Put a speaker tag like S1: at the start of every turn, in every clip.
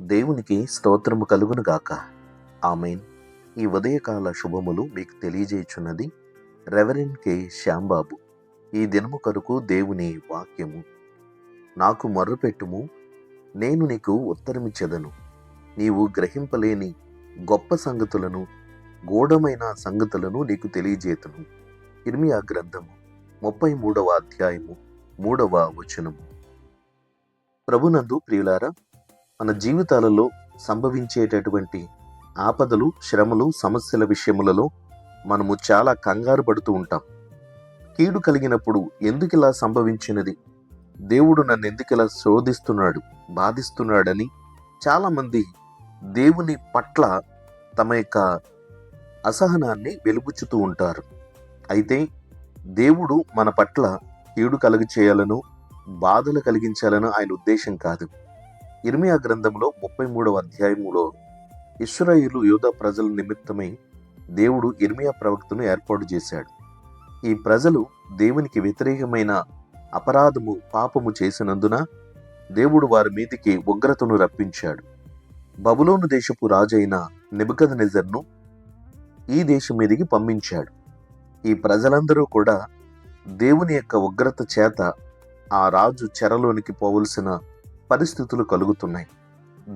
S1: దేవునికి స్తోత్రము కలుగును గాక. ఆమేన్. ఈ ఉదయకాల శుభములు మీకు తెలియజేయుచున్నది రెవరెండ్ కె శ్యాంబాబు. ఈ దినము కొరకు దేవుని వాక్యము. నాకు మొర్రపెట్టుము, నేను నీకు ఉత్తరమిచ్చెదను. నీవు గ్రహింపలేని గొప్ప సంగతులను, గూఢమైన సంగతులను నీకు తెలియజేతును. ఇర్మియా గ్రంథము 33వ అధ్యాయము 3వ వచనము. ప్రభునందు ప్రియులారా, మన జీవితాలలో సంభవించేటటువంటి ఆపదలు, శ్రమలు, సమస్యల విషయములలో మనము చాలా కంగారు పడుతూ ఉంటాం. కీడు కలిగినప్పుడు ఎందుకు ఇలా సంభవించినది, దేవుడు నన్ను ఎందుకు ఇలా శోధిస్తున్నాడు, బాధిస్తున్నాడని చాలామంది దేవుని పట్ల తమ యొక్క అసహనాన్ని వెలుబుచ్చుతూ ఉంటారు. అయితే దేవుడు మన పట్ల కీడు కలుగ చేయాలను, బాధలు కలిగించాలను ఆయన ఉద్దేశం కాదు. ఇర్మియా గ్రంథంలో 33వ అధ్యాయములో ఇశ్రాయేలు యూదా ప్రజల నిమిత్తమై దేవుడు ఇర్మియా ప్రవక్తను ఏర్పాటు చేశాడు. ఈ ప్రజలు దేవునికి వ్యతిరేకమైన అపరాధము, పాపము చేసినందున దేవుడు వారి మీదికి ఉగ్రతను రప్పించాడు. బబులోను దేశపు రాజైన నెబుకద్నెజర్ను ఈ దేశం మీదికి పంపించాడు. ఈ ప్రజలందరూ కూడా దేవుని యొక్క ఉగ్రత చేత ఆ రాజు చెరలోనికి పోవలసిన పరిస్థితులు కలుగుతున్నాయి.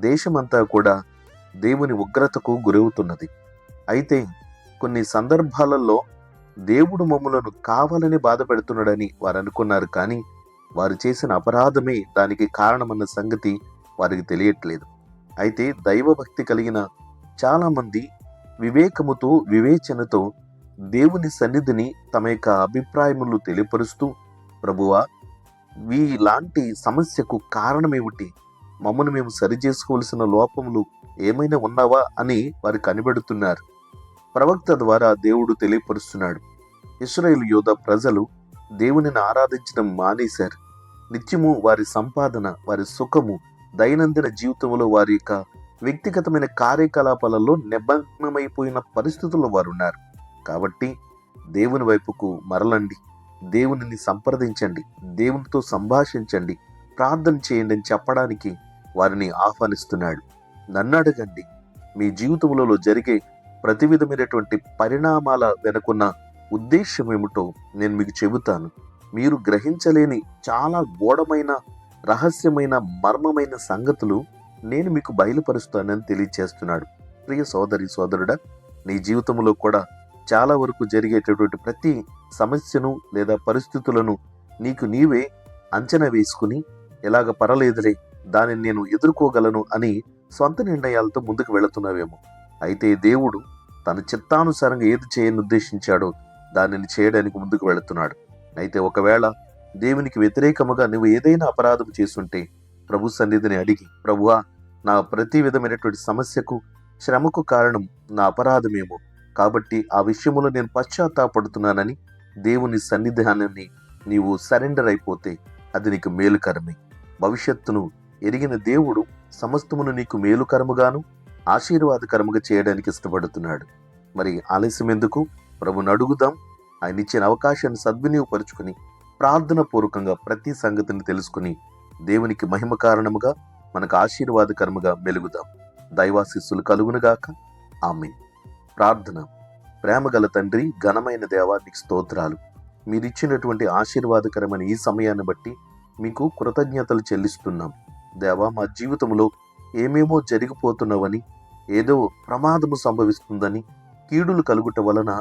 S1: దేశమంతా కూడా దేవుని ఉగ్రతకు గురవుతున్నది. అయితే కొన్ని సందర్భాలలో దేవుడు మమ్ములను కావాలని బాధ పెడుతున్నాడని వారు అనుకున్నారు. కానీ వారు చేసిన అపరాధమే దానికి కారణమన్న సంగతి వారికి తెలియట్లేదు. అయితే దైవభక్తి కలిగిన చాలామంది వివేకముతో, వివేచనతో దేవుని సన్నిధిని తమ యొక్క అభిప్రాయములు తెలియపరుస్తూ, ప్రభువా, వీలాంటి సమస్యకు కారణమేమిటి, మమ్మను మేము సరిచేసుకోవలసిన లోపములు ఏమైనా ఉన్నావా అని వారు కనిపెడుతున్నారు. ప్రవక్త ద్వారా దేవుడు తెలియపరుస్తున్నాడు. ఇశ్రాయేలు యూదా ప్రజలు దేవునిని ఆరాధించడం మానేశారు. నిత్యము వారి సంపాదన, వారి సుఖము, దైనందిన జీవితంలో వారి యొక్క వ్యక్తిగతమైన కార్యకలాపాలలో నిమగ్నమైపోయిన పరిస్థితుల్లో వారు ఉన్నారు. కాబట్టి దేవుని వైపుకు మరలండి, దేవునిని సంప్రదించండి, దేవునితో సంభాషించండి, ప్రార్థన చేయండి అని చెప్పడానికి వారిని ఆహ్వానిస్తున్నాడు. నన్ను అడగండి, మీ జీవితంలో జరిగే ప్రతి విధమైనటువంటి పరిణామాల వెనుకున్న ఉద్దేశం ఏమిటో నేను మీకు చెబుతాను. మీరు గ్రహించలేని చాలా గూఢమైన, రహస్యమైన, మర్మమైన సంగతులు నేను మీకు బయలుపరుస్తానని తెలియచేస్తున్నాడు. ప్రియ సోదరి, సోదరుడా, నీ జీవితంలో కూడా చాలా వరకు జరిగేటటువంటి ప్రతి సమస్యను లేదా పరిస్థితులను నీకు నీవే అంచనా వేసుకుని, ఎలాగ పర్వాలేదులే, దానిని నేను ఎదుర్కోగలను అని సొంత నిర్ణయాలతో ముందుకు వెళుతున్నావేమో. అయితే దేవుడు తన చిత్తానుసారంగా ఏది చేయని ఉద్దేశించాడో దానిని చేయడానికి ముందుకు వెళుతున్నాడు. అయితే ఒకవేళ దేవునికి వ్యతిరేకముగా నువ్వు ఏదైనా అపరాధం చేసుంటే ప్రభు సన్నిధిని అడిగి, ప్రభువా, నా ప్రతి విధమైనటువంటి సమస్యకు, శ్రమకు కారణం నా అపరాధమేమో, కాబట్టి ఆ విషయంలో నేను పశ్చాత్తాపడుతున్నానని దేవుని సన్నిధానాన్ని నీవు సరెండర్ అయిపోతే అది నీకు మేలుకరమే. భవిష్యత్తును ఎరిగిన దేవుడు సమస్తమును నీకు మేలుకరముగాను, ఆశీర్వాదకరముగా చేయడానికి ఇష్టపడుతున్నాడు. మరి ఆలస్యం ఎందుకు? ప్రభుని అడుగుదాం. ఆయన ఇచ్చిన అవకాశాన్ని సద్వినియోగపరుచుకుని ప్రార్థన పూర్వకంగా ప్రతి సంగతిని తెలుసుకుని దేవునికి మహిమ కారణముగా, మనకు ఆశీర్వాదకరముగా మెలుగుదాం. దైవాశీస్సులు కలుగునుగాక. ఆమేన్. ప్రార్థన. ప్రేమగల తండ్రి, ఘనమైన దేవా, నీకు స్తోత్రాలు. మీరిచ్చినటువంటి ఆశీర్వాదకరమైన ఈ సమయాన్ని బట్టి మీకు కృతజ్ఞతలు చెల్లిస్తున్నాం. దేవా, మా జీవితంలో ఏమేమో జరిగిపోతున్నవని, ఏదో ప్రమాదము సంభవిస్తుందని, కీడులు కలుగుట వలన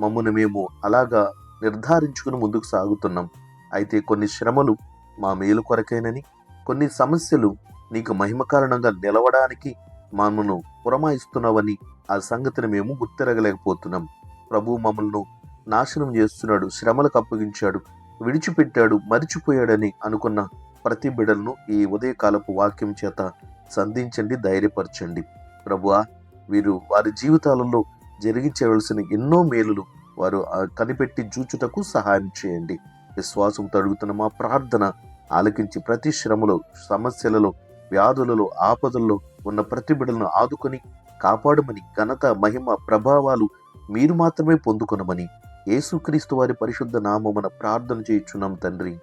S1: మమ్మల్ని మేము అలాగా నిర్ధారించుకుని ముందుకు సాగుతున్నాం. అయితే కొన్ని శ్రమలు మా మేలు కొరకేనని, కొన్ని సమస్యలు నీకు మహిమ కారణంగా నిలవడానికి మమ్మల్ని పురమాయిస్తున్నావని ఆ సంగతిని మేము గుర్తిరగలేకపోతున్నాం. ప్రభు మమ్మల్ని నాశనం చేస్తున్నాడు, శ్రమలకు అప్పగించాడు, విడిచిపెట్టాడు, మరిచిపోయాడని అనుకున్న ప్రతి బిడ్డలను ఈ ఉదయకాలపు వాక్యం చేత సంధించండి, ధైర్యపరచండి. ప్రభువా, వీరు వారి జీవితాలలో జరిగించవలసిన ఎన్నో మేలులు వారు కనిపెట్టి చూచుటకు సహాయం చేయండి. విశ్వాసంతో అడుగుతున్న మా ప్రార్థన ఆలకించి ప్రతి శ్రమలో, సమస్యలలో, వ్యాధులలో, ఆపదల్లో ఉన్న ప్రతి బిడ్డలను ఆదుకొని కాపాడమని, ఘనత, మహిమ, ప్రభావాలు మీరు మాత్రమే పొందుకొనమని యేసుక్రీస్తు వారి పరిశుద్ధ నామమున ప్రార్థన చేయుచున్నాం తండ్రి.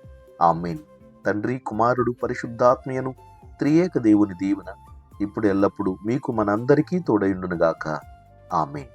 S1: ఆమేన్. తండ్రి, కుమారుడు, పరిశుద్ధాత్మయను త్రియేక దేవుని దీవెన ఇప్పుడు ఎల్లప్పుడూ మీకు మనందరికీ తోడైండునుగాక. ఆమేన్.